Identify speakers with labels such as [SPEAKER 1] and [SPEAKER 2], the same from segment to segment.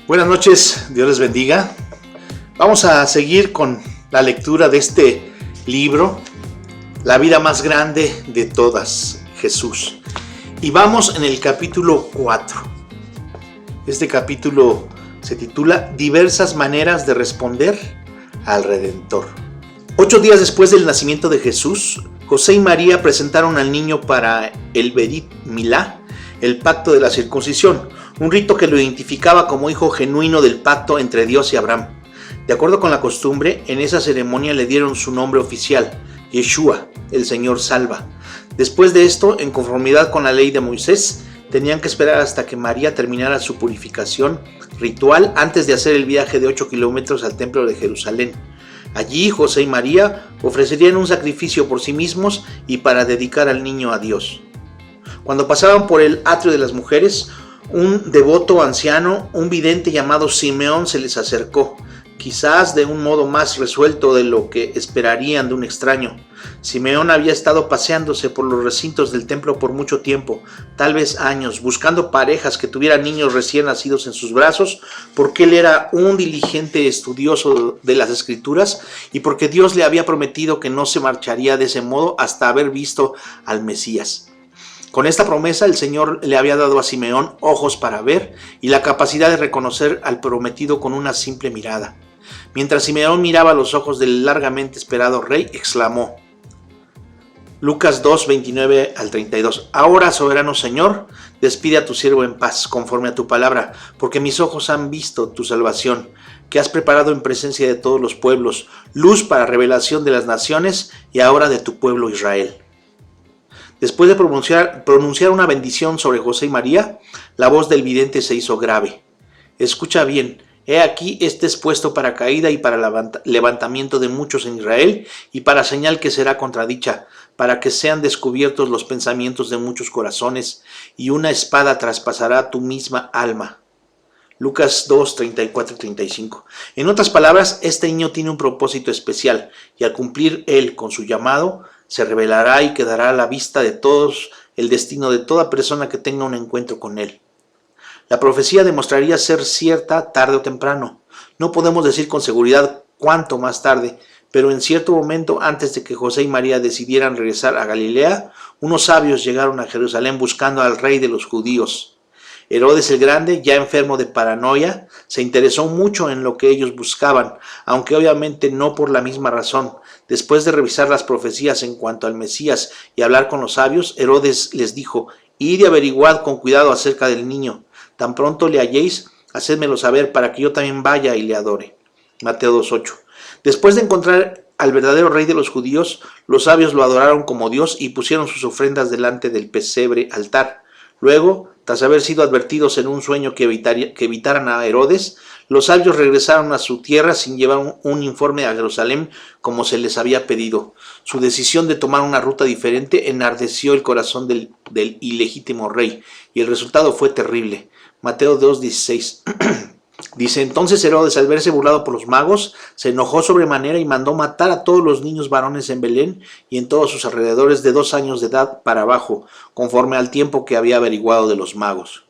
[SPEAKER 1] Buenas noches, Dios les bendiga. Vamos a seguir con la lectura de este libro, La vida más grande de todas, Jesús. Y vamos en el capítulo 4. Este capítulo se titula Diversas maneras de responder al Redentor. 8 días después del nacimiento de Jesús, José y María presentaron al niño para el Berit Milá, el pacto de la circuncisión, un rito que lo identificaba como hijo genuino del pacto entre Dios y Abraham. De acuerdo con la costumbre, en esa ceremonia le dieron su nombre oficial, Yeshua, el Señor salva. Después de esto, en conformidad con la ley de Moisés, tenían que esperar hasta que María terminara su purificación ritual antes de hacer el viaje de 8 kilómetros al templo de Jerusalén. Allí José y María ofrecerían un sacrificio por sí mismos y para dedicar al niño a Dios. Cuando pasaban por el atrio de las mujeres, un devoto anciano, un vidente llamado Simeón, se les acercó, quizás de un modo más resuelto de lo que esperarían de un extraño. Simeón había estado paseándose por los recintos del templo por mucho tiempo, tal vez años, buscando parejas que tuvieran niños recién nacidos en sus brazos, porque él era un diligente estudioso de las Escrituras y porque Dios le había prometido que no se marcharía de ese modo hasta haber visto al Mesías. Con esta promesa el Señor le había dado a Simeón ojos para ver y la capacidad de reconocer al prometido con una simple mirada. Mientras Simeón miraba los ojos del largamente esperado rey, exclamó: Lucas 2, 29 al 32. Ahora, soberano Señor, despide a tu siervo en paz, conforme a tu palabra, porque mis ojos han visto tu salvación, que has preparado en presencia de todos los pueblos, luz para revelación de las naciones y ahora de tu pueblo Israel. Después de pronunciar una bendición sobre José y María, la voz del vidente se hizo grave. Escucha bien, he aquí este es puesto para caída y para levantamiento de muchos en Israel y para señal que será contradicha, para que sean descubiertos los pensamientos de muchos corazones y una espada traspasará tu misma alma. Lucas 2, 34 y 35. En otras palabras, este niño tiene un propósito especial y al cumplir él con su llamado, se revelará y quedará a la vista de todos el destino de toda persona que tenga un encuentro con él. La profecía demostraría ser cierta tarde o temprano. No podemos decir con seguridad cuánto más tarde, pero en cierto momento antes de que José y María decidieran regresar a Galilea, unos sabios llegaron a Jerusalén buscando al rey de los judíos. Herodes el Grande, ya enfermo de paranoia, se interesó mucho en lo que ellos buscaban, aunque obviamente no por la misma razón. Después de revisar las profecías en cuanto al Mesías y hablar con los sabios, Herodes les dijo: Id y averiguad con cuidado acerca del niño. Tan pronto le halléis, hacedmelo saber para que yo también vaya y le adore. Mateo 2:8. Después de encontrar al verdadero rey de los judíos, los sabios lo adoraron como Dios y pusieron sus ofrendas delante del pesebre altar. Luego, tras haber sido advertidos en un sueño que evitaran a Herodes, los sabios regresaron a su tierra sin llevar un informe a Jerusalén como se les había pedido. Su decisión de tomar una ruta diferente enardeció el corazón del ilegítimo rey y el resultado fue terrible. Mateo 2:16. Dice: entonces Herodes, al verse burlado por los magos, se enojó sobremanera y mandó matar a todos los niños varones en Belén y en todos sus alrededores de 2 años de edad para abajo, conforme al tiempo que había averiguado de los magos.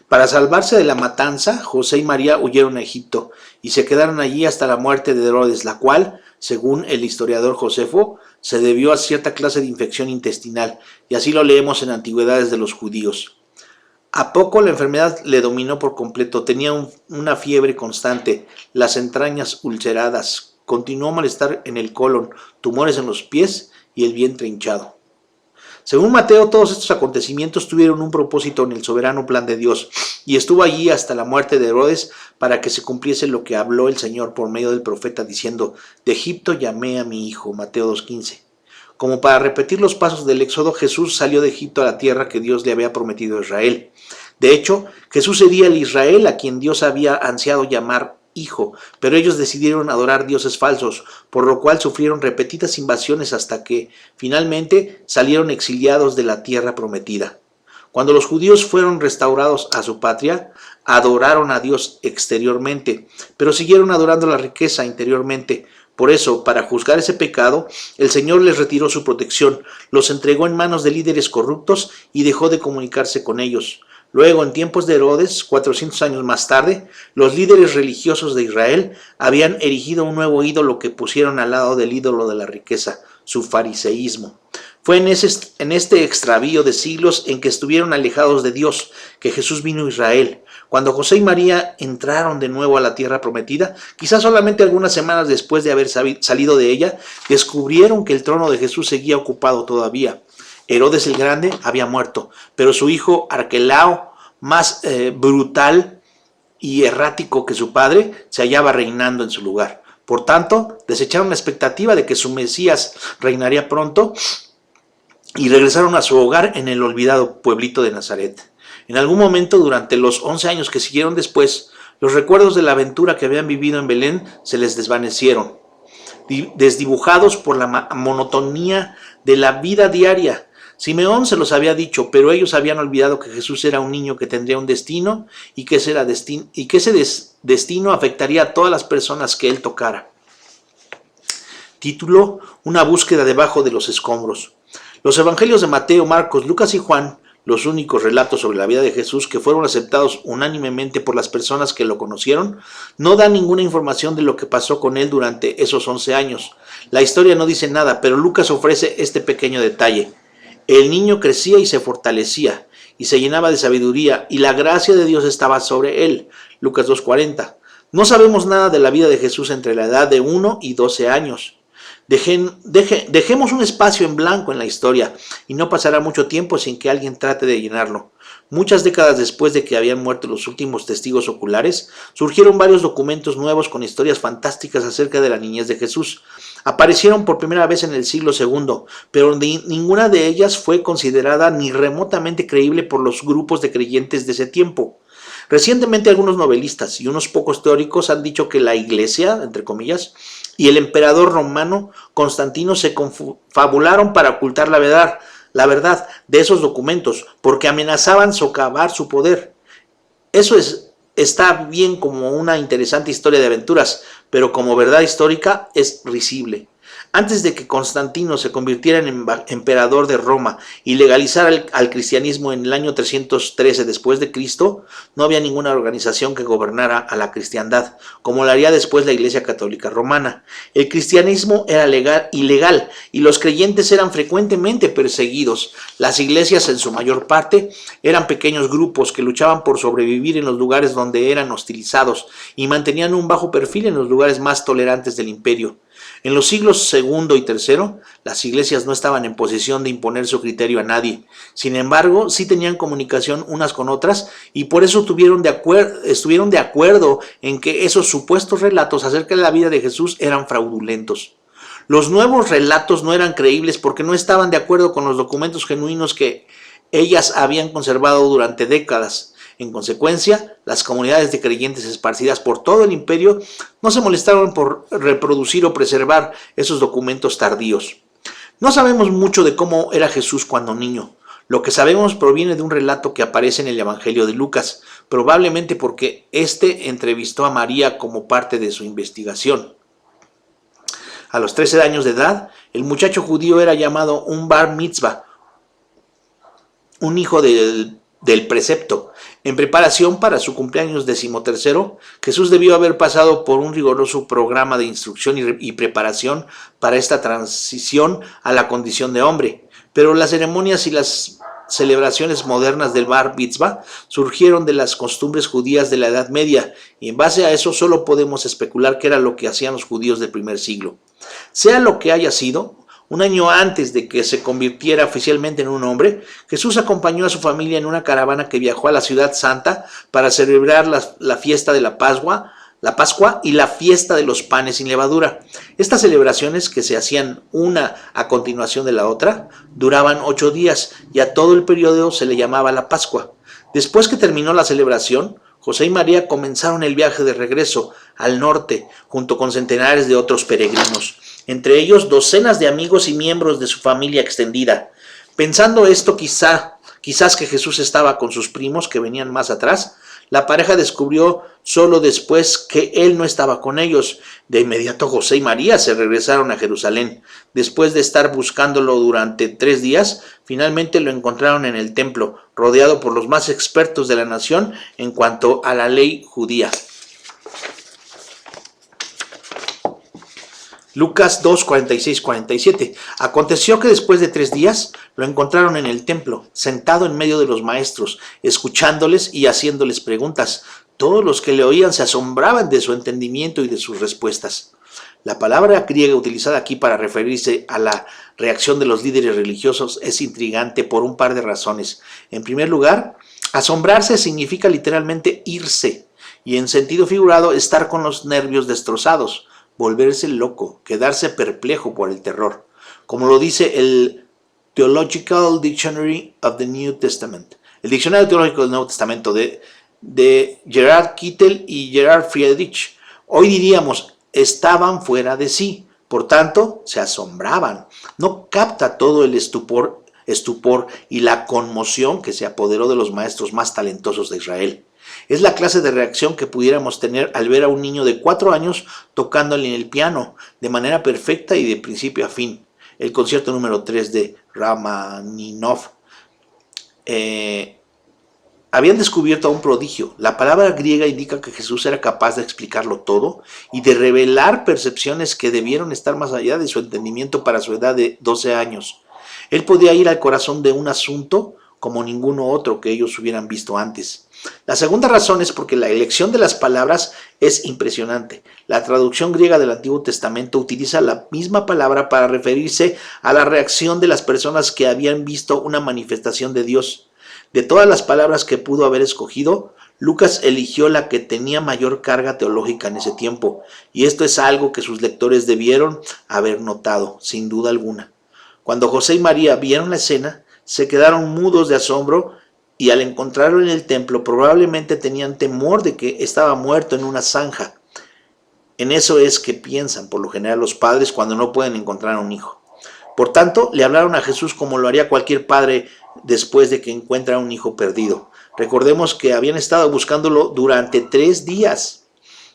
[SPEAKER 1] Para salvarse de la matanza, José y María huyeron a Egipto y se quedaron allí hasta la muerte de Herodes, la cual, según el historiador Josefo, se debió a cierta clase de infección intestinal, y así lo leemos en Antigüedades de los Judíos. A poco la enfermedad le dominó por completo, tenía una fiebre constante, las entrañas ulceradas, continuó malestar en el colon, tumores en los pies y el vientre hinchado. Según Mateo, todos estos acontecimientos tuvieron un propósito en el soberano plan de Dios, y estuvo allí hasta la muerte de Herodes para que se cumpliese lo que habló el Señor por medio del profeta diciendo: de Egipto llamé a mi hijo, Mateo 2:15. Como para repetir los pasos del Éxodo, Jesús salió de Egipto a la tierra que Dios le había prometido a Israel. De hecho, Jesús sería el Israel a quien Dios había ansiado llamar hijo, pero ellos decidieron adorar dioses falsos, por lo cual sufrieron repetidas invasiones hasta que, finalmente, salieron exiliados de la tierra prometida. Cuando los judíos fueron restaurados a su patria, adoraron a Dios exteriormente, pero siguieron adorando la riqueza interiormente. Por eso, para juzgar ese pecado, el Señor les retiró su protección, los entregó en manos de líderes corruptos y dejó de comunicarse con ellos. Luego, en tiempos de Herodes, 400 años más tarde, los líderes religiosos de Israel habían erigido un nuevo ídolo que pusieron al lado del ídolo de la riqueza, su fariseísmo. Fue en este extravío de siglos en que estuvieron alejados de Dios que Jesús vino a Israel. Cuando José y María entraron de nuevo a la tierra prometida, quizás solamente algunas semanas después de haber salido de ella, descubrieron que el trono de Jesús seguía ocupado todavía. Herodes el Grande había muerto, pero su hijo Arquelao, más brutal y errático que su padre, se hallaba reinando en su lugar. Por tanto, desecharon la expectativa de que su Mesías reinaría pronto y regresaron a su hogar en el olvidado pueblito de Nazaret. En algún momento, durante los 11 años que siguieron después, los recuerdos de la aventura que habían vivido en Belén se les desvanecieron, desdibujados por la monotonía de la vida diaria. Simeón se los había dicho, pero ellos habían olvidado que Jesús era un niño que tendría un destino y que ese destino afectaría a todas las personas que él tocara. Título: Una búsqueda debajo de los escombros. Los evangelios de Mateo, Marcos, Lucas y Juan, los únicos relatos sobre la vida de Jesús que fueron aceptados unánimemente por las personas que lo conocieron, no dan ninguna información de lo que pasó con él durante esos 11 años. La historia no dice nada, pero Lucas ofrece este pequeño detalle. El niño crecía y se fortalecía, y se llenaba de sabiduría, y la gracia de Dios estaba sobre él. Lucas 2:40. No sabemos nada de la vida de Jesús entre la edad de 1 y 12 años. Dejemos un espacio en blanco en la historia, y no pasará mucho tiempo sin que alguien trate de llenarlo. Muchas décadas después de que habían muerto los últimos testigos oculares, surgieron varios documentos nuevos con historias fantásticas acerca de la niñez de Jesús. Aparecieron por primera vez en el siglo II, pero ninguna de ellas fue considerada ni remotamente creíble por los grupos de creyentes de ese tiempo. Recientemente algunos novelistas y unos pocos teóricos han dicho que la Iglesia, entre comillas, y el emperador romano Constantino se confabularon para ocultar la verdad de esos documentos, porque amenazaban socavar su poder. Eso está bien como una interesante historia de aventuras, pero como verdad histórica es risible. Antes de que Constantino se convirtiera en emperador de Roma y legalizara al cristianismo en el año 313 después de Cristo, no había ninguna organización que gobernara a la cristiandad, como lo haría después la Iglesia Católica Romana. El cristianismo era ilegal y los creyentes eran frecuentemente perseguidos. Las iglesias, en su mayor parte, eran pequeños grupos que luchaban por sobrevivir en los lugares donde eran hostilizados y mantenían un bajo perfil en los lugares más tolerantes del imperio. En los siglos II y III, las iglesias no estaban en posición de imponer su criterio a nadie. Sin embargo, sí tenían comunicación unas con otras y por eso estuvieron de acuerdo en que esos supuestos relatos acerca de la vida de Jesús eran fraudulentos. Los nuevos relatos no eran creíbles porque no estaban de acuerdo con los documentos genuinos que ellas habían conservado durante décadas. En consecuencia, las comunidades de creyentes esparcidas por todo el imperio no se molestaron por reproducir o preservar esos documentos tardíos. No sabemos mucho de cómo era Jesús cuando niño. Lo que sabemos proviene de un relato que aparece en el Evangelio de Lucas, probablemente porque éste entrevistó a María como parte de su investigación. A los 13 años de edad, el muchacho judío era llamado un bar mitzvah, un hijo del precepto. En preparación para su cumpleaños 13º, Jesús debió haber pasado por un riguroso programa de instrucción y preparación para esta transición a la condición de hombre. Pero las ceremonias y las celebraciones modernas del bar mitzvah surgieron de las costumbres judías de la Edad Media, y en base a eso solo podemos especular qué era lo que hacían los judíos del primer siglo. Sea lo que haya sido, un año antes de que se convirtiera oficialmente en un hombre, Jesús acompañó a su familia en una caravana que viajó a la Ciudad Santa para celebrar la fiesta de la Pascua y la fiesta de los panes sin levadura. Estas celebraciones, que se hacían una a continuación de la otra, duraban 8 días y a todo el periodo se le llamaba la Pascua. Después que terminó la celebración, José y María comenzaron el viaje de regreso al norte junto con centenares de otros peregrinos, entre ellos docenas de amigos y miembros de su familia extendida. Pensando esto, quizás que Jesús estaba con sus primos que venían más atrás, La pareja descubrió solo después que él no estaba con ellos. De inmediato José y María se regresaron a Jerusalén. Después de estar buscándolo durante 3 días, finalmente lo encontraron en el templo, rodeado por los más expertos de la nación en cuanto a la ley judía. Lucas 2, 46, 47. Aconteció que después de 3 días lo encontraron en el templo, sentado en medio de los maestros, escuchándoles y haciéndoles preguntas. Todos los que le oían se asombraban de su entendimiento y de sus respuestas. La palabra griega utilizada aquí para referirse a la reacción de los líderes religiosos es intrigante por un par de razones. En primer lugar, asombrarse significa literalmente irse, y en sentido figurado, estar con los nervios destrozados, volverse loco, quedarse perplejo por el terror, como lo dice el Theological Dictionary of the New Testament, el diccionario teológico del Nuevo Testamento de Gerard Kittel y Gerard Friedrich. Hoy diríamos, estaban fuera de sí, por tanto, se asombraban. No capta todo el estupor y la conmoción que se apoderó de los maestros más talentosos de Israel. Es la clase de reacción que pudiéramos tener al ver a un niño de 4 años tocándole en el piano de manera perfecta y de principio a fin. El concierto número 3 de Rachmaninoff. Habían descubierto a un prodigio. La palabra griega indica que Jesús era capaz de explicarlo todo y de revelar percepciones que debieron estar más allá de su entendimiento para su edad de 12 años. Él podía ir al corazón de un asunto como ninguno otro que ellos hubieran visto antes. La segunda razón es porque la elección de las palabras es impresionante. La traducción griega del Antiguo Testamento utiliza la misma palabra para referirse a la reacción de las personas que habían visto una manifestación de Dios. De todas las palabras que pudo haber escogido, Lucas eligió la que tenía mayor carga teológica en ese tiempo, y esto es algo que sus lectores debieron haber notado, sin duda alguna. Cuando José y María vieron la escena, se quedaron mudos de asombro y al encontrarlo en el templo probablemente tenían temor de que estaba muerto en una zanja. En eso es que piensan por lo general los padres cuando no pueden encontrar a un hijo. Por tanto, le hablaron a Jesús como lo haría cualquier padre después de que encuentra a un hijo perdido. Recordemos que habían estado buscándolo durante 3 días.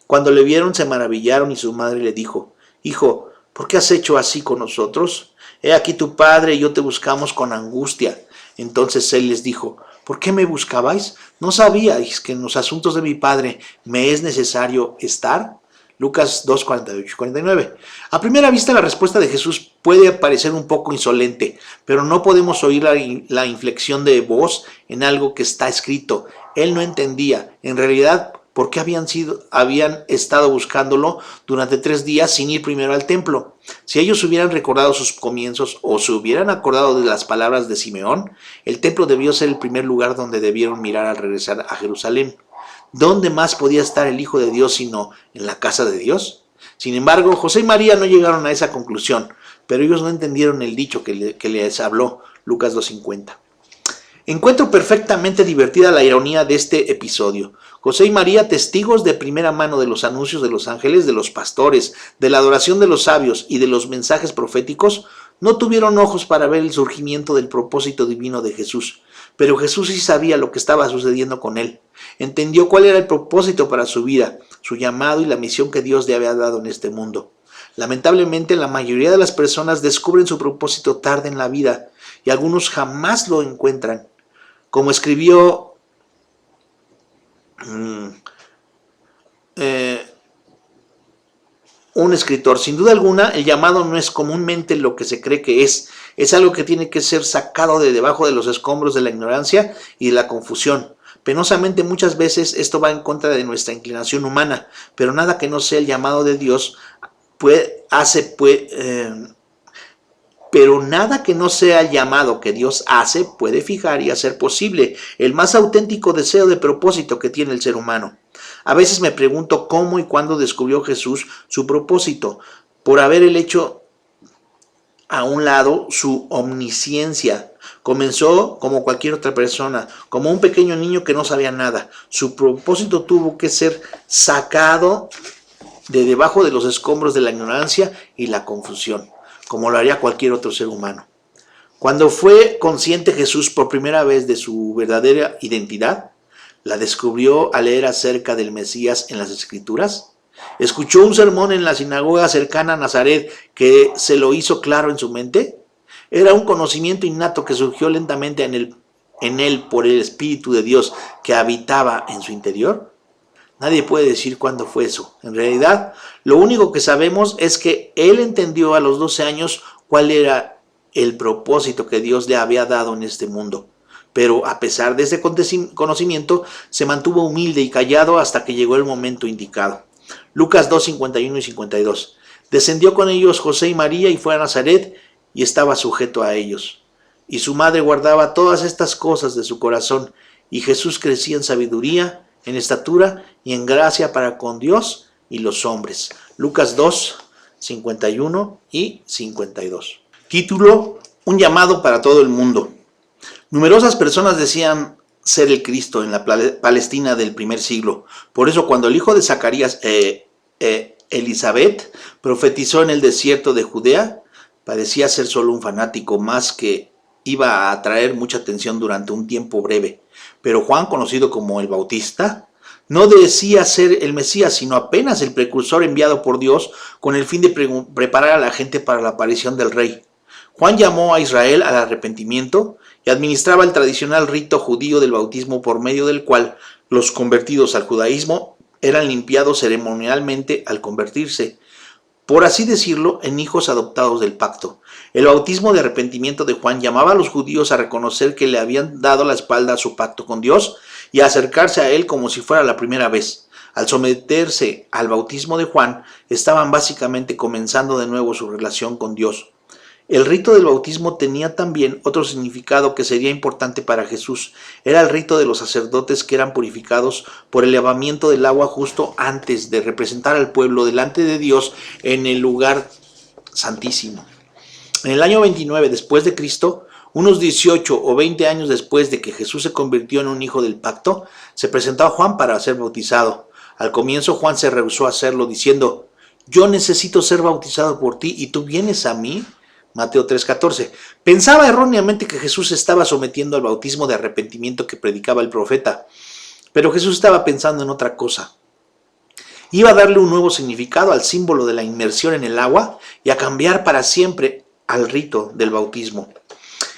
[SPEAKER 1] Cuando le vieron se maravillaron y su madre le dijo: «Hijo, ¿por qué has hecho así con nosotros? He aquí tu padre y yo te buscamos con angustia». Entonces él les dijo: «¿Por qué me buscabais? ¿No sabíais que en los asuntos de mi padre me es necesario estar?». Lucas 2, 48 y 49. A primera vista la respuesta de Jesús puede parecer un poco insolente, pero no podemos oír la inflexión de voz en algo que está escrito. Él no entendía, en realidad, por qué habían estado buscándolo durante 3 días sin ir primero al templo. Si ellos hubieran recordado sus comienzos o se hubieran acordado de las palabras de Simeón, el templo debió ser el primer lugar donde debieron mirar al regresar a Jerusalén. ¿Dónde más podía estar el Hijo de Dios sino en la casa de Dios? Sin embargo, José y María no llegaron a esa conclusión, pero ellos no entendieron el dicho que les habló Lucas 2:50. Encuentro perfectamente divertida la ironía de este episodio. José y María, testigos de primera mano de los anuncios de los ángeles, de los pastores, de la adoración de los sabios y de los mensajes proféticos, no tuvieron ojos para ver el surgimiento del propósito divino de Jesús. Pero Jesús sí sabía lo que estaba sucediendo con él. Entendió cuál era el propósito para su vida, su llamado y la misión que Dios le había dado en este mundo. Lamentablemente, la mayoría de las personas descubren su propósito tarde en la vida y algunos jamás lo encuentran. Como escribió un escritor, sin duda alguna, el llamado no es comúnmente lo que se cree que es algo que tiene que ser sacado de debajo de los escombros de la ignorancia y de la confusión. Penosamente muchas veces esto va en contra de nuestra inclinación humana, pero nada que no sea el llamado de Dios pero nada que no sea el llamado que Dios hace puede fijar y hacer posible el más auténtico deseo de propósito que tiene el ser humano. A veces me pregunto cómo y cuándo descubrió Jesús su propósito, por haber hecho a un lado su omnisciencia. Comenzó como cualquier otra persona, como un pequeño niño que no sabía nada. Su propósito tuvo que ser sacado de debajo de los escombros de la ignorancia y la confusión, como lo haría cualquier otro ser humano. Cuando fue consciente Jesús por primera vez de su verdadera identidad, ¿La descubrió al leer acerca del Mesías en las Escrituras? ¿Escuchó un sermón en la sinagoga cercana a Nazaret que se lo hizo claro en su mente? ¿Era un conocimiento innato que surgió lentamente en él por el Espíritu de Dios que habitaba en su interior? Nadie puede decir cuándo fue eso. En realidad, lo único que sabemos es que él entendió a los 12 años cuál era el propósito que Dios le había dado en este mundo. Pero a pesar de ese conocimiento, se mantuvo humilde y callado hasta que llegó el momento indicado. Lucas 2, 51 y 52. Descendió con ellos José y María y fue a Nazaret y estaba sujeto a ellos. Y su madre guardaba todas estas cosas de su corazón, y Jesús crecía en sabiduría, en estatura y en gracia para con Dios y los hombres. Lucas 2, 51 y 52. Título: Un llamado para todo el mundo. Numerosas personas decían ser el Cristo en la Palestina del primer siglo. Por eso cuando el hijo de Zacarías, Elizabeth, profetizó en el desierto de Judea, parecía ser solo un fanático más que iba a atraer mucha atención durante un tiempo breve. Pero Juan, conocido como el Bautista, no decía ser el Mesías, sino apenas el precursor enviado por Dios con el fin de preparar a la gente para la aparición del Rey. Juan llamó a Israel al arrepentimiento y administraba el tradicional rito judío del bautismo, por medio del cual los convertidos al judaísmo eran limpiados ceremonialmente al convertirse, por así decirlo, en hijos adoptados del pacto. El bautismo de arrepentimiento de Juan llamaba a los judíos a reconocer que le habían dado la espalda a su pacto con Dios y a acercarse a él como si fuera la primera vez. Al someterse al bautismo de Juan, estaban básicamente comenzando de nuevo su relación con Dios. El rito del bautismo tenía también otro significado que sería importante para Jesús. Era el rito de los sacerdotes que eran purificados por el lavamiento del agua justo antes de representar al pueblo delante de Dios en el lugar santísimo. En el año 29 después de Cristo, unos 18 o 20 años después de que Jesús se convirtió en un hijo del pacto, se presentó a Juan para ser bautizado. Al comienzo Juan se rehusó a hacerlo diciendo: «Yo necesito ser bautizado por ti y tú vienes a mí». Mateo 3:14. Pensaba erróneamente que Jesús estaba sometiendo al bautismo de arrepentimiento que predicaba el profeta, pero Jesús estaba pensando en otra cosa. Iba a darle un nuevo significado al símbolo de la inmersión en el agua y a cambiar para siempre al rito del bautismo.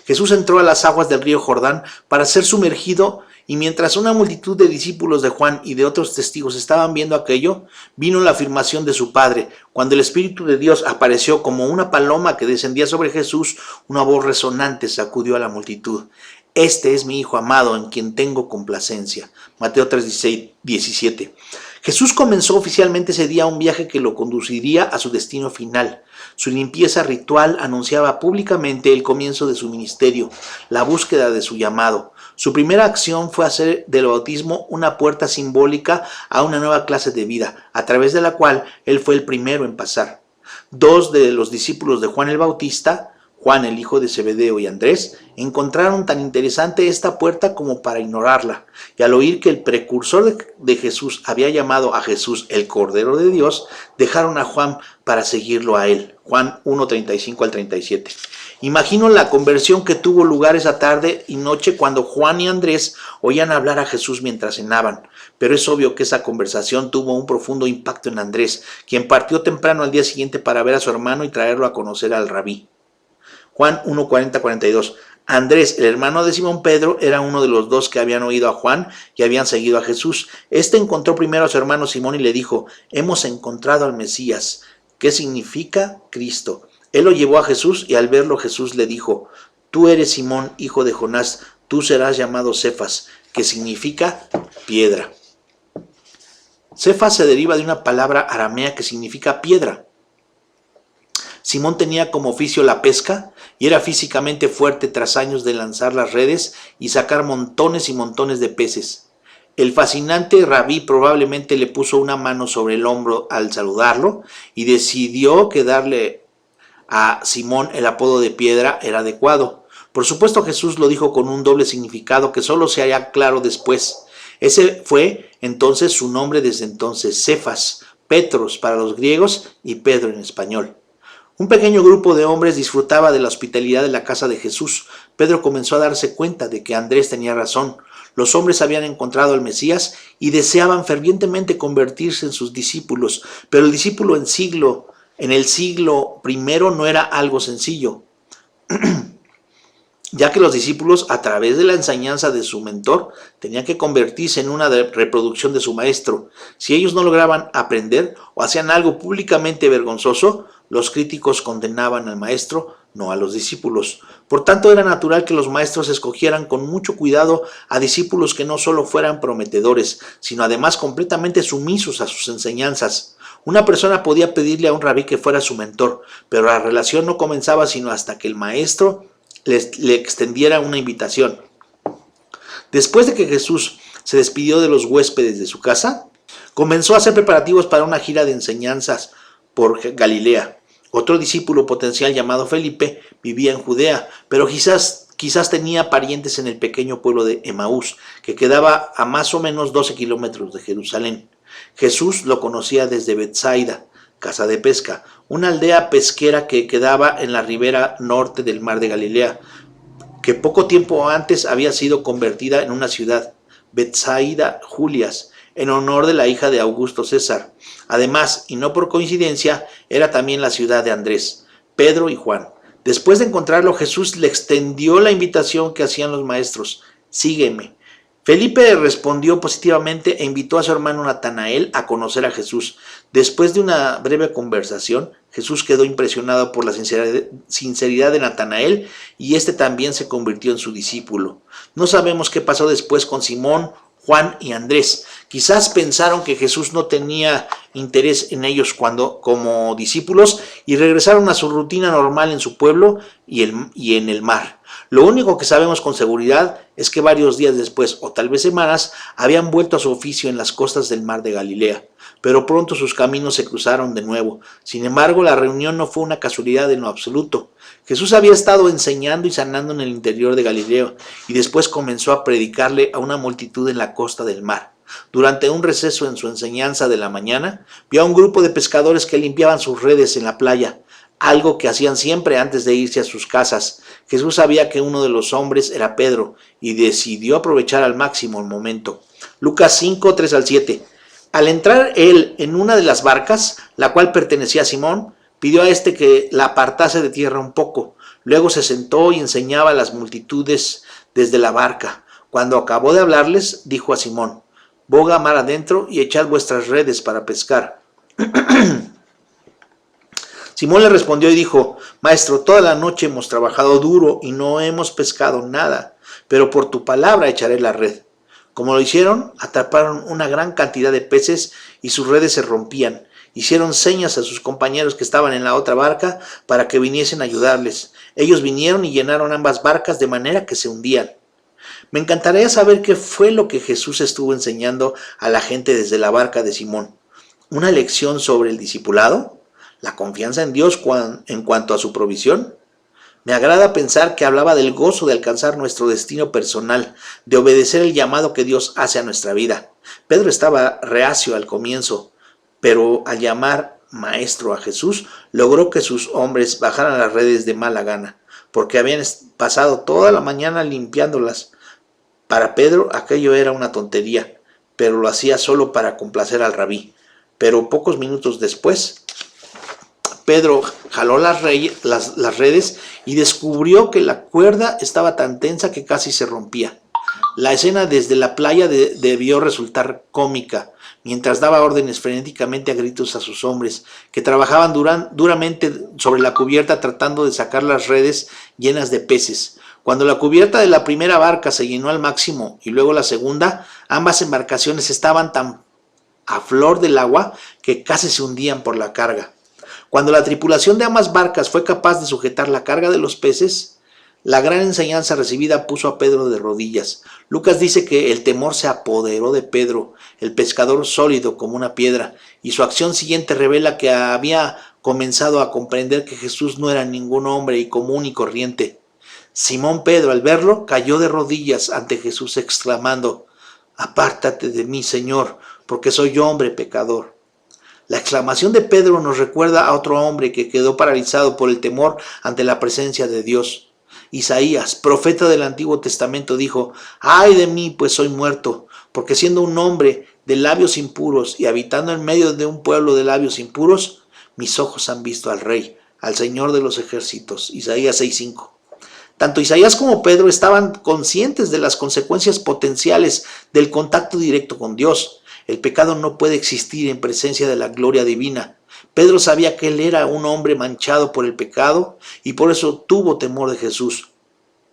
[SPEAKER 1] Jesús entró a las aguas del río Jordán para ser sumergido, y mientras una multitud de discípulos de Juan y de otros testigos estaban viendo aquello, vino la afirmación de su Padre. Cuando el Espíritu de Dios apareció como una paloma que descendía sobre Jesús, una voz resonante sacudió a la multitud: «Este es mi Hijo amado, en quien tengo complacencia». Mateo 3:17. Jesús comenzó oficialmente ese día un viaje que lo conduciría a su destino final. Su limpieza ritual anunciaba públicamente el comienzo de su ministerio, la búsqueda de su llamado. Su primera acción fue hacer del bautismo una puerta simbólica a una nueva clase de vida, a través de la cual él fue el primero en pasar. Dos de los discípulos de Juan el Bautista, Juan el hijo de Zebedeo y Andrés, encontraron tan interesante esta puerta como para ignorarla, y al oír que el precursor de Jesús había llamado a Jesús el Cordero de Dios, dejaron a Juan para seguirlo a él. Juan 1:35 al 37. Imagino la conversión que tuvo lugar esa tarde y noche cuando Juan y Andrés oían hablar a Jesús mientras cenaban, pero es obvio que esa conversación tuvo un profundo impacto en Andrés, quien partió temprano al día siguiente para ver a su hermano y traerlo a conocer al rabí. Juan 1:40-42. Andrés, el hermano de Simón Pedro, era uno de los dos que habían oído a Juan y habían seguido a Jesús. Este encontró primero a su hermano Simón y le dijo: «Hemos encontrado al Mesías», que significa Cristo. Él lo llevó a Jesús y al verlo Jesús le dijo: «Tú eres Simón, hijo de Jonás, tú serás llamado Cefas», que significa piedra. Cefas se deriva de una palabra aramea que significa piedra. Simón tenía como oficio la pesca y era físicamente fuerte tras años de lanzar las redes y sacar montones y montones de peces. El fascinante rabí probablemente le puso una mano sobre el hombro al saludarlo y decidió que darle a Simón el apodo de piedra era adecuado. Por supuesto, Jesús lo dijo con un doble significado que solo se haría claro después. Ese fue entonces su nombre desde entonces: Cefas, Petros para los griegos y Pedro en español. Un pequeño grupo de hombres disfrutaba de la hospitalidad de la casa de Jesús. Pedro comenzó a darse cuenta de que Andrés tenía razón. Los hombres habían encontrado al Mesías y deseaban fervientemente convertirse en sus discípulos, pero el discípulo en el siglo primero no era algo sencillo, ya que los discípulos, a través de la enseñanza de su mentor, tenían que convertirse en una reproducción de su maestro. Si ellos no lograban aprender o hacían algo públicamente vergonzoso, los críticos condenaban al maestro, no a los discípulos. Por tanto, era natural que los maestros escogieran con mucho cuidado a discípulos que no solo fueran prometedores, sino además completamente sumisos a sus enseñanzas. Una persona podía pedirle a un rabí que fuera su mentor, pero la relación no comenzaba sino hasta que el maestro le extendiera una invitación. Después de que Jesús se despidió de los huéspedes de su casa, comenzó a hacer preparativos para una gira de enseñanzas por Galilea. Otro discípulo potencial llamado Felipe vivía en Judea, pero quizás tenía parientes en el pequeño pueblo de Emaús, que quedaba a más o menos 12 kilómetros de Jerusalén. Jesús lo conocía desde Betsaida, casa de pesca, una aldea pesquera que quedaba en la ribera norte del mar de Galilea, que poco tiempo antes había sido convertida en una ciudad, Betsaida Julias, en honor de la hija de Augusto César. Además, y no por coincidencia, era también la ciudad de Andrés, Pedro y Juan. Después de encontrarlo, Jesús le extendió la invitación que hacían los maestros: sígueme. Felipe respondió positivamente e invitó a su hermano Natanael a conocer a Jesús. Después de una breve conversación, Jesús quedó impresionado por la sinceridad de Natanael y este también se convirtió en su discípulo. No sabemos qué pasó después con Simón, Juan y Andrés. Quizás pensaron que Jesús no tenía interés en ellos como discípulos y regresaron a su rutina normal en su pueblo y en el mar. Lo único que sabemos con seguridad es que varios días después, o tal vez semanas, habían vuelto a su oficio en las costas del mar de Galilea, pero pronto sus caminos se cruzaron de nuevo. Sin embargo, la reunión no fue una casualidad en lo absoluto. Jesús había estado enseñando y sanando en el interior de Galilea y después comenzó a predicarle a una multitud en la costa del mar. Durante un receso en su enseñanza de la mañana, vio a un grupo de pescadores que limpiaban sus redes en la playa, algo que hacían siempre antes de irse a sus casas. Jesús sabía que uno de los hombres era Pedro y decidió aprovechar al máximo el momento. Lucas 5, 3 al 7. Al entrar él en una de las barcas, la cual pertenecía a Simón, pidió a este que la apartase de tierra un poco. Luego se sentó y enseñaba a las multitudes desde la barca. Cuando acabó de hablarles, dijo a Simón: boga mar adentro y echad vuestras redes para pescar. Simón le respondió y dijo: Maestro, toda la noche hemos trabajado duro y no hemos pescado nada, pero por tu palabra echaré la red. Como lo hicieron, atraparon una gran cantidad de peces y sus redes se rompían. Hicieron señas a sus compañeros que estaban en la otra barca para que viniesen a ayudarles. Ellos vinieron y llenaron ambas barcas de manera que se hundían. Me encantaría saber qué fue lo que Jesús estuvo enseñando a la gente desde la barca de Simón. ¿Una lección sobre el discipulado? ¿La confianza en Dios en cuanto a su provisión? Me agrada pensar que hablaba del gozo de alcanzar nuestro destino personal, de obedecer el llamado que Dios hace a nuestra vida. Pedro estaba reacio al comienzo, pero al llamar maestro a Jesús, logró que sus hombres bajaran las redes de mala gana, porque habían pasado toda la mañana limpiándolas. Para Pedro aquello era una tontería, pero lo hacía solo para complacer al rabí. Pero pocos minutos después, Pedro jaló las redes y descubrió que la cuerda estaba tan tensa que casi se rompía. La escena desde la playa debió resultar cómica, mientras daba órdenes frenéticamente a gritos a sus hombres, que trabajaban duramente sobre la cubierta tratando de sacar las redes llenas de peces. Cuando la cubierta de la primera barca se llenó al máximo y luego la segunda, ambas embarcaciones estaban tan a flor del agua que casi se hundían por la carga. Cuando la tripulación de ambas barcas fue capaz de sujetar la carga de los peces, la gran enseñanza recibida puso a Pedro de rodillas. Lucas dice que el temor se apoderó de Pedro, el pescador sólido como una piedra, y su acción siguiente revela que había comenzado a comprender que Jesús no era ningún hombre común y corriente. Simón Pedro, al verlo, cayó de rodillas ante Jesús exclamando: «Apártate de mí, Señor, porque soy hombre pecador». La exclamación de Pedro nos recuerda a otro hombre que quedó paralizado por el temor ante la presencia de Dios. Isaías, profeta del Antiguo Testamento, dijo: ¡ay de mí, pues soy muerto! Porque siendo un hombre de labios impuros y habitando en medio de un pueblo de labios impuros, mis ojos han visto al Rey, al Señor de los ejércitos. Isaías 6:5. Tanto Isaías como Pedro estaban conscientes de las consecuencias potenciales del contacto directo con Dios. El pecado no puede existir en presencia de la gloria divina. Pedro sabía que él era un hombre manchado por el pecado y por eso tuvo temor de Jesús.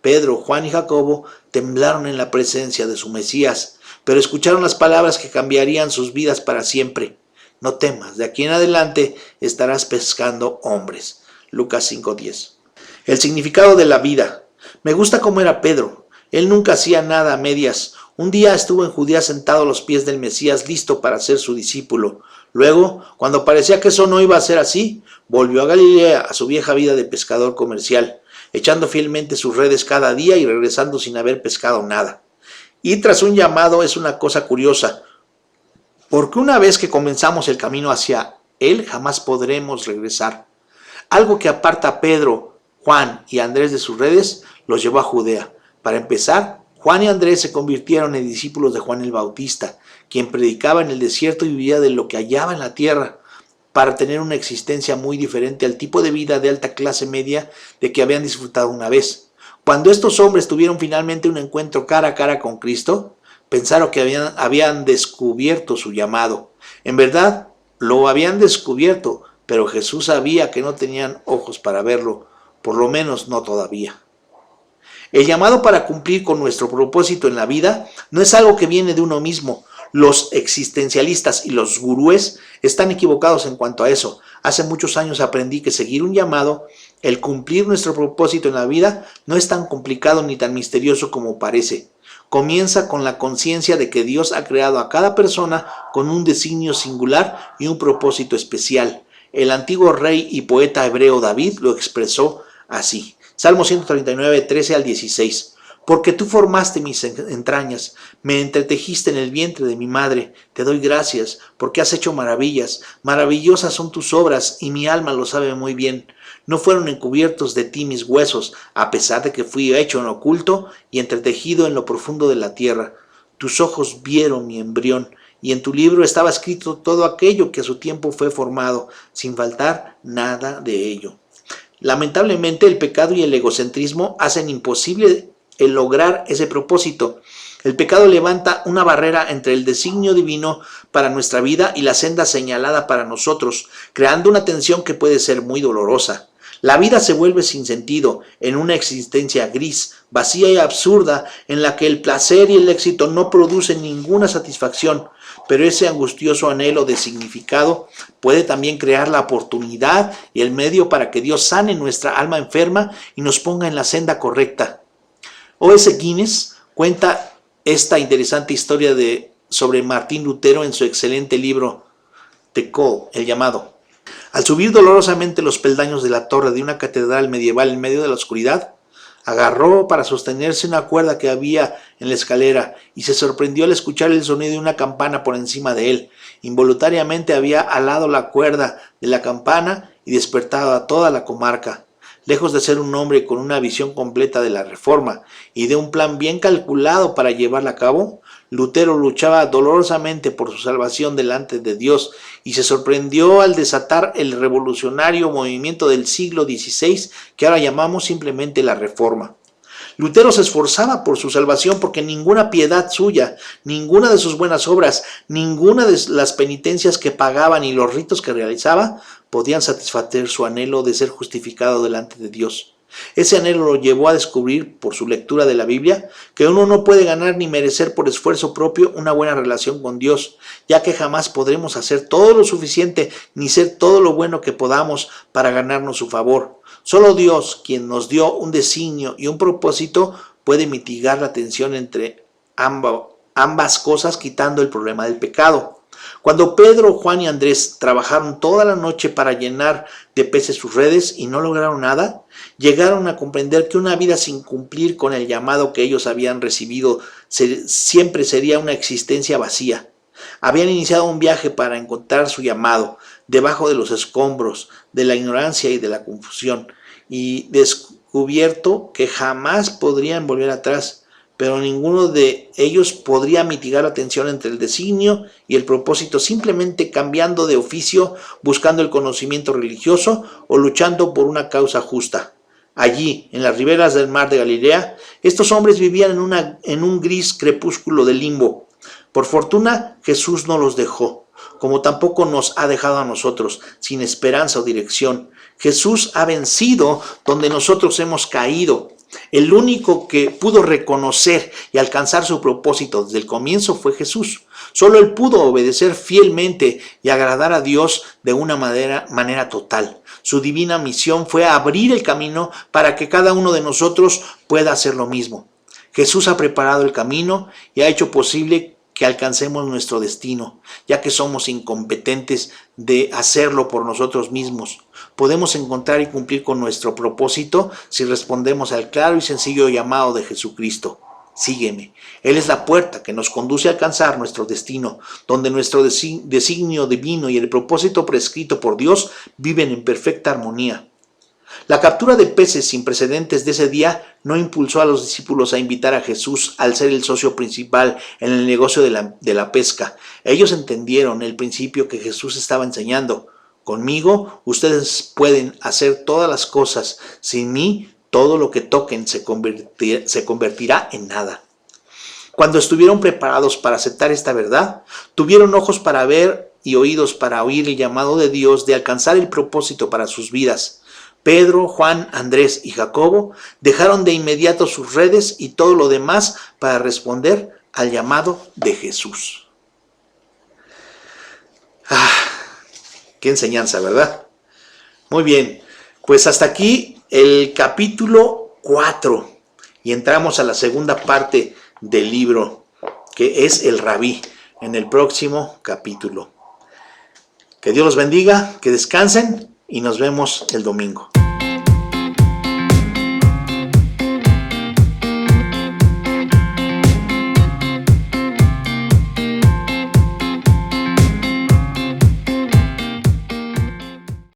[SPEAKER 1] Pedro, Juan y Jacobo temblaron en la presencia de su Mesías, pero escucharon las palabras que cambiarían sus vidas para siempre. No temas, de aquí en adelante estarás pescando hombres. Lucas 5:10. El significado de la vida. Me gusta cómo era Pedro. Él nunca hacía nada a medias. Un día estuvo en Judea sentado a los pies del Mesías, listo para ser su discípulo. Luego, cuando parecía que eso no iba a ser así, volvió a Galilea, a su vieja vida de pescador comercial, echando fielmente sus redes cada día y regresando sin haber pescado nada. Y tras un llamado es una cosa curiosa, porque una vez que comenzamos el camino hacia Él, jamás podremos regresar. Algo que aparta a Pedro, Juan y Andrés de sus redes, los llevó a Judea. Para empezar, Juan y Andrés se convirtieron en discípulos de Juan el Bautista, quien predicaba en el desierto y vivía de lo que hallaba en la tierra, para tener una existencia muy diferente al tipo de vida de alta clase media de que habían disfrutado una vez. Cuando estos hombres tuvieron finalmente un encuentro cara a cara con Cristo, pensaron que habían descubierto su llamado. En verdad, lo habían descubierto, pero Jesús sabía que no tenían ojos para verlo, por lo menos no todavía. El llamado para cumplir con nuestro propósito en la vida no es algo que viene de uno mismo. Los existencialistas y los gurúes están equivocados en cuanto a eso. Hace muchos años aprendí que seguir un llamado, el cumplir nuestro propósito en la vida, no es tan complicado ni tan misterioso como parece. Comienza con la conciencia de que Dios ha creado a cada persona con un designio singular y un propósito especial. El antiguo rey y poeta hebreo David lo expresó así. Salmo 139, 13 al 16. Porque tú formaste mis entrañas, me entretejiste en el vientre de mi madre. Te doy gracias, porque has hecho maravillas. Maravillosas son tus obras, y mi alma lo sabe muy bien. No fueron encubiertos de ti mis huesos, a pesar de que fui hecho en oculto y entretejido en lo profundo de la tierra. Tus ojos vieron mi embrión, y en tu libro estaba escrito todo aquello que a su tiempo fue formado, sin faltar nada de ello. Lamentablemente, el pecado y el egocentrismo hacen imposible el lograr ese propósito. El pecado levanta una barrera entre el designio divino para nuestra vida y la senda señalada para nosotros, creando una tensión que puede ser muy dolorosa. La vida se vuelve sin sentido, en una existencia gris, vacía y absurda, en la que el placer y el éxito no producen ninguna satisfacción, pero ese angustioso anhelo de significado puede también crear la oportunidad y el medio para que Dios sane nuestra alma enferma y nos ponga en la senda correcta. O.S. Guinness cuenta esta interesante historia sobre Martín Lutero en su excelente libro The Call, el llamado. Al subir dolorosamente los peldaños de la torre de una catedral medieval en medio de la oscuridad, agarró para sostenerse una cuerda que había en la escalera y se sorprendió al escuchar el sonido de una campana por encima de él. Involuntariamente había alado la cuerda de la campana y despertado a toda la comarca. Lejos de ser un hombre con una visión completa de la reforma y de un plan bien calculado para llevarla a cabo, Lutero luchaba dolorosamente por su salvación delante de Dios y se sorprendió al desatar el revolucionario movimiento del siglo XVI que ahora llamamos simplemente la Reforma. Lutero se esforzaba por su salvación porque ninguna piedad suya, ninguna de sus buenas obras, ninguna de las penitencias que pagaba ni los ritos que realizaba podían satisfacer su anhelo de ser justificado delante de Dios. Ese anhelo lo llevó a descubrir, por su lectura de la Biblia, que uno no puede ganar ni merecer por esfuerzo propio una buena relación con Dios, ya que jamás podremos hacer todo lo suficiente ni ser todo lo bueno que podamos para ganarnos su favor. Solo Dios, quien nos dio un designio y un propósito, puede mitigar la tensión entre ambas cosas, quitando el problema del pecado. Cuando Pedro, Juan y Andrés trabajaron toda la noche para llenar de peces sus redes y no lograron nada, llegaron a comprender que una vida sin cumplir con el llamado que ellos habían recibido siempre sería una existencia vacía. Habían iniciado un viaje para encontrar su llamado debajo de los escombros, de la ignorancia y de la confusión, y descubierto que jamás podrían volver atrás, pero ninguno de ellos podría mitigar la tensión entre el designio y el propósito, simplemente cambiando de oficio, buscando el conocimiento religioso o luchando por una causa justa. Allí, en las riberas del mar de Galilea, estos hombres vivían en un gris crepúsculo de limbo. Por fortuna, Jesús no los dejó, como tampoco nos ha dejado a nosotros, sin esperanza o dirección. Jesús ha vencido donde nosotros hemos caído. El único que pudo reconocer y alcanzar su propósito desde el comienzo fue Jesús. Solo Él pudo obedecer fielmente y agradar a Dios de una manera total. Su divina misión fue abrir el camino para que cada uno de nosotros pueda hacer lo mismo. Jesús ha preparado el camino y ha hecho posible que alcancemos nuestro destino, ya que somos incompetentes de hacerlo por nosotros mismos. Podemos encontrar y cumplir con nuestro propósito si respondemos al claro y sencillo llamado de Jesucristo. Sígueme. Él es la puerta que nos conduce a alcanzar nuestro destino, donde nuestro designio divino y el propósito prescrito por Dios viven en perfecta armonía. La captura de peces sin precedentes de ese día no impulsó a los discípulos a invitar a Jesús al ser el socio principal en el negocio de la pesca. Ellos entendieron el principio que Jesús estaba enseñando. Conmigo ustedes pueden hacer todas las cosas. Sin mí todo lo que toquen se convertirá en nada. Cuando estuvieron preparados para aceptar esta verdad, tuvieron ojos para ver y oídos para oír el llamado de Dios de alcanzar el propósito para sus vidas. Pedro, Juan, Andrés y Jacobo dejaron de inmediato sus redes y todo lo demás para responder al llamado de Jesús. Qué enseñanza, ¿verdad? Muy bien, pues hasta aquí el capítulo 4 y entramos a la segunda parte del libro, que es el Rabí, en el próximo capítulo. Que Dios los bendiga, que descansen y nos vemos el domingo.